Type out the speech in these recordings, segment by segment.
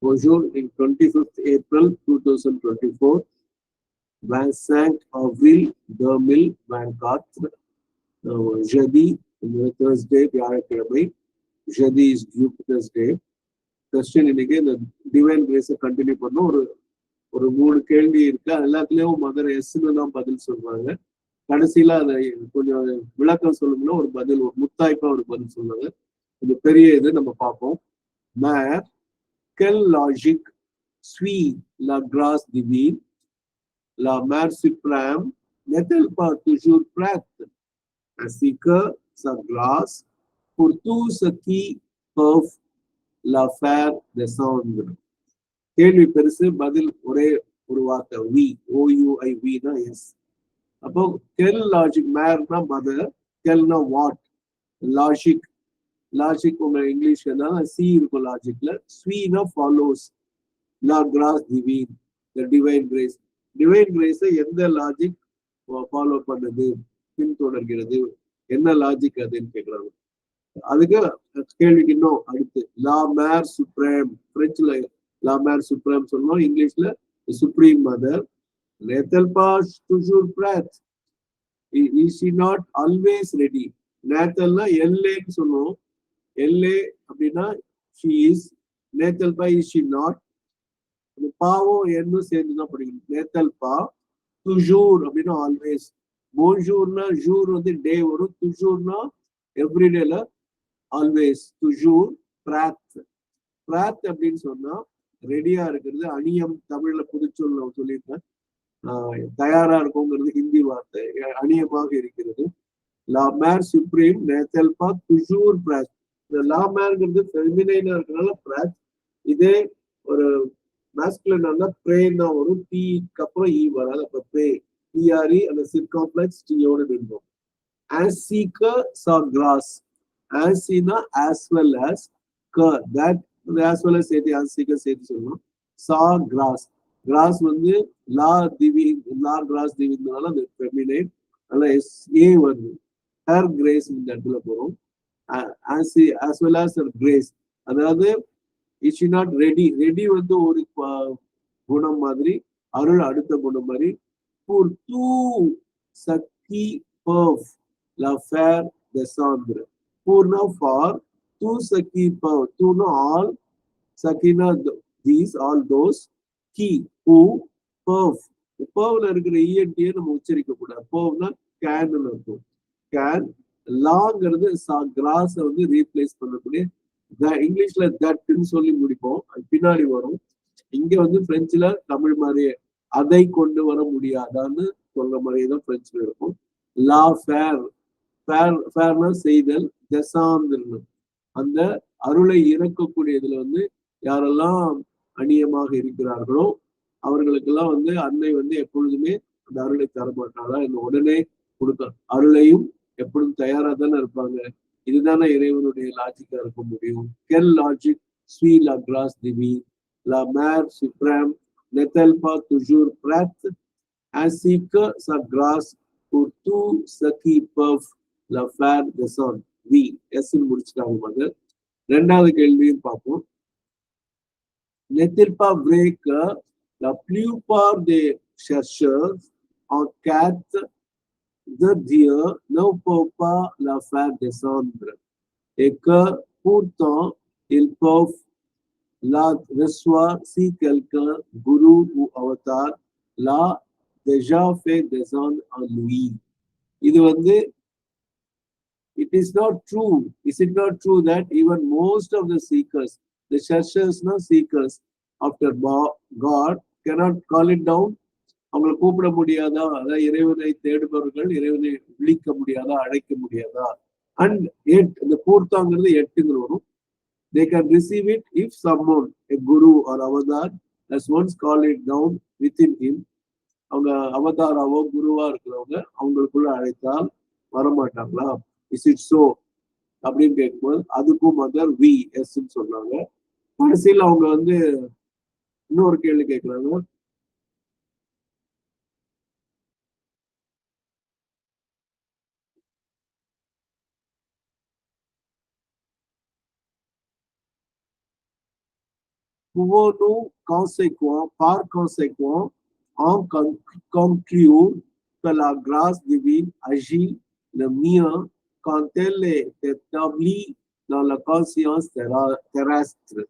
Bonjour, in 25th April 2024, Vincent Avril 2024, jeudi, Thursday, வியாழக்கிழமை. Jeudi is Jupiter's day. Question இன்னைக்கு இந்த divine கிரேஸை continue பண்ணோம். ஒரு 3 கேள்வி இருக்கு. எல்லாத்துலயும் மதர் எஸ்ன்னு தான் பதில் சொல்றாங்க. கடைசியில அதை கொஞ்சம் விளக்கம் சொல்லணும்னா ஒரு பதில், ஒரு முத்தாய்ப்பா ஒரு பதில் சொன்னாங்க. இது பெரிய இது நம்ம பார்ப்போம். Mère, quelle logique suit la grâce divine? La Mère suprême n'est-elle pas toujours prête, ainsi que sa grâce, pour tous ceux qui peuvent la faire descendre? கேள்வி பெருசு, பதில் ஒரே ஒரு வார்த்தை, வி, OUI, வி தான் எஸ். அப்போ கெல் லாஜிக், மேர்னா மதர், கெல்னா வாட், லாஜிக், லாஜிக் உங்க இங்கிலீஷ்ல சி இருக்கும் லாஜிக்ல, ஸ்வீனா ஃபாலோஸ், லா கிராஸ் டிவைன், டிவைன் கிரேஸ். டிவைன் கிரேஸை எந்த லாஜிக் ஃபாலோ பண்ணுது, பின்தொடர்கிறது, என்ன லாஜிக் அதுன்னு கேட்குறாங்க. அதுக்கு கேள்விக்கு இன்னும் அடுத்து லா மேர் சுப்ரேம், பிரெஞ்சுல லா மேர் சுப்ரேம் சொல்லணும், இங்கிலீஷ்ல supreme mother. n'est-elle pas toujours prête? Is she not always ready? நேத்தல்னா எல்லேன்னு சொல்லுவோம். எல்லே அப்படின்னா she is. n'est-elle pas, is she not? பாவும் என்னும் சேர்ந்துதான் படிக்கணும். n'est-elle pas toujours அப்படின்னா ஆல்வேஸ். போன்ஜூர்னா ஜூர் வந்து டே வரும், துஜூர்னா எவ்ரிடேல ஆல்வேஸ், துஜூர். பிராத், பிராத் அப்படின்னு சொன்னா ரெடியா இருக்கிறது. அணியம் தமிழ்ல புதுச்சொல் சொல்லியிருக்கேன், தயாரா இருக்குங்கிறது ஹிந்தி வார்த்தை, அணியமாக இருக்கிறது. லா மேர் supreme n'est-elle pas toujours prête? இந்த லா மேர்ங்கிறது ஃபெமினைனா இருக்கிறனால பிராத். இதே ஒரு மேஸ்குலினா இருந்தா பிரேன் தான் வரும், டீக்கு அப்புறம் ஈ வராது. அப்ப பிரே, பிஆர்இ, அந்த சிர்காம்ப்ளெக்ஸ் டீயோட நின்றோம். ainsi que sa grâce, ainsiனா as well as, que that as well as சேர்த்து ainsi que சேர்த்து சொல்லணும். sa grâce, கிராஸ் வந்து லா திவி, லா கிராஸ் திவினால அந்த ஃபெமினைன், அதனால ஏ வருது. ஹர் கிரேஸ் இந்த இடத்துல போறோம். as well as her grace, அதாவது is she not ready? Ready வந்து ஒரு குணம் மாதிரி, அருள் அடுத்த குணம் மாதிரி. pour tout ce qui peuvent la faire descendre. Pourna for, tout ce qui peuvent, tout all, sakina these, all those, qui who perv, pervல இருக்கிற இஎன்டியை நம்ம உச்சரிக்க கூடாது. pervனா கேன் இருக்கும். கேன், லாங்கிறது கிராஸை வந்து ரீப்ளேஸ் பண்ணக்கூடிய, இங்கிலீஷ்ல தட்னு சொல்லி முடிப்போம், அது பின்னாடி வரும். இங்க வந்து பிரெஞ்சுல தமிழ் மாதிரியே அதை கொண்டு வர முடியாதான்னு சொல்ற மாதிரியே தான் பிரெஞ்சுல இருக்கும். லா ஃபேர், ஃபேர்னா செய்தல், தெசாந்திரன் அந்த அருளை இறக்கக்கூடியதுல வந்து யாரெல்லாம் அந்நியமாக இருக்கிறார்களோ அவர்களுக்கெல்லாம் வந்து அன்னை வந்து எப்பொழுதுமே அந்த அருளை தரமாட்டாளா, இந்த உடனே கொடுக்க அருளையும் எப்பொழுதும் தயாரா தானே இருப்பாங்க. இதுதானே இறைவனுடைய லாஜிக்கா இருக்க முடியும். quelle logique suit la grâce divine? La mère suprême n'est-elle pas toujours prête, ainsi que sa grâce, pour tout ce qui peuvent la faire descendre? V S முடிச்சுட்டாங்க மதர். ரெண்டாவது கேள்வியும் பார்ப்போம். n'est-il pas vrai que la plupart des chercheurs en quête de Dieu ne peuvent pas la faire descendre, et que pourtant ils peuvent la recevoir si quelqu'un, guru ou avatar, l'a déjà fait descendre en lui? இது வந்து it is not true. Is it not true that even most of the seekers, the cherchers, no seekers after God, cannot call it down? அவங்களை கூப்பிட முடியாதா? அதாவது இறைவனை தேடுபவர்கள் இறைவனை விழிக்க முடியாதா, அழைக்க முடியாதா? அண்ட் எட், இந்த பூர்த்தாங்கிறது எட்டுங்கிற வரும். they can receive it if someone, a guru or avatar, has once called it down within him. அவங்க அவதாராவோ குருவா இருக்கிறவங்க அவங்களுக்குள்ள அழைத்தால் வரமாட்டாங்களா? இஸ் இட் சோ அப்படின்னு கேட்கும்போது அதுக்கும் மதர் வி எஸ் சொன்னாங்க. கடைசியில் அவங்க வந்து இன்னொரு கேள்வி கேட்கிறாங்க. pouvons nous conséquent, par conséquent, en conclure que la grâce divine agit le mieux quand elle est établie dans la conscience terrestre.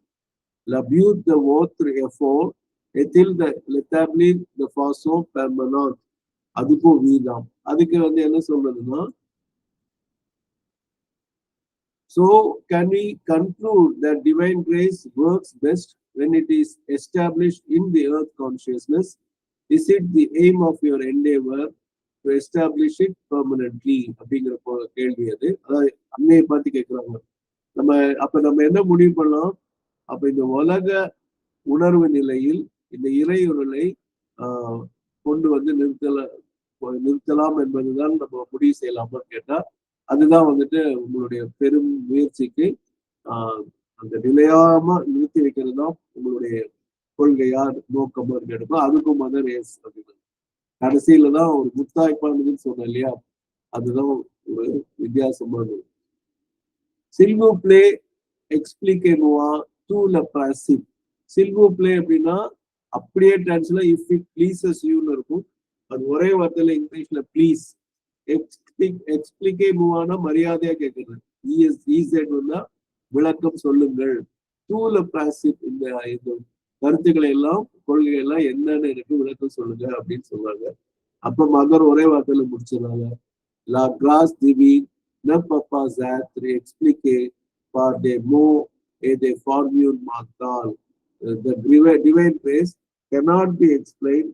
Le but de votre effort est-il de l'établir de façon permanente? அதுக்கும் வீதம் அதுக்கு என்ன சொல்றதுன்னா, so can we conclude that divine grace works best when it is established in the earth consciousness? Is it the aim of your endeavor to establish it permanently? அப்படிங்கிற கேள்வி அது. அதாவது அன்னையை பார்த்து கேட்கிறாங்க. நம்ம என்ன முடிவு பண்ணலாம்? அப்ப இந்த உலக உணர்வு நிலையில் இந்த இறையுறலை கொண்டு வந்து நிறுத்தலாம் என்பதுதான் நம்ம முடிவு செய்யலாமான்னு கேட்டா, அதுதான் வந்துட்டு உங்களுடைய பெரும் முயற்சிக்கு அந்த நிலையாம நிறுத்தி வைக்கிறது தான் உங்களுடைய கொள்கையா நோக்கமா இருக்கணும். அதுக்கும் மதர் எஸ் அப்படின்னு கடைசியில தான் ஒரு முத்தாய்ப்பானதுன்னு சொன்னேன் இல்லையா, அதுதான் ஒரு வித்தியாசமானது. சில்வோ பிளே எக்ஸ்பிளிகேனுவா டூ ல பாசிவ். சில்வோ பிளே அப்படின்னா அப்படியே டிரான்ஸ்ல இஃப் இட் ப்ளீசஸ் யூன்னு இருக்கும். அது ஒரே வார்த்தையில இங்கிலீஷ்ல ப்ளீஸ். எக்ஸ்பிளிகே மூவானா மரியாதையா கேட்கறது. விளக்கம் சொல்லுங்கள். டூல பாசிவ் இந்த கருத்துக்களை எல்லாம் கொள்கைகள் எல்லாம் என்னன்னு எனக்கு விளக்கம் சொல்லுங்க அப்படின்னு சொல்றாங்க. அப்ப மதர் ஒரே வார்த்தையில முடிச்சிடறாங்க. La grâce divine ne peut pas être expliquée par des mots et des formules mentales. The divine grace cannot be explained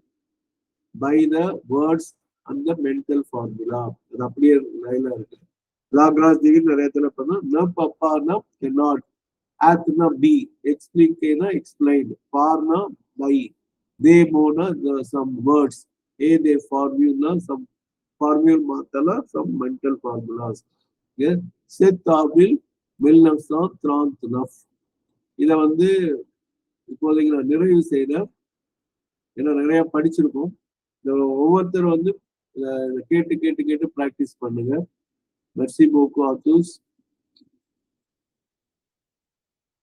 by the words and the mental formula. அது அப்படியே லைனா இருக்கு. La grâce divine நிறைய இடத்துல பண்ணா ne peut pas na cannot, at na be, explique na explain, par na by, they mo na some words, a they formula some formula matala some mental formulas. Yeah, set will milnafsa trant naf. இத வந்து இப்போதைக்கு நான் நிறைவு செய்யறேன். ஏன்னா நிறைய படிச்சிருக்கோம். ஒவ்வொருத்தரும் வந்து கேட்டு கேட்டு கேட்டு பிராக்டிஸ் பண்ணுங்க. மெர்சி போக்கு ஆ tous.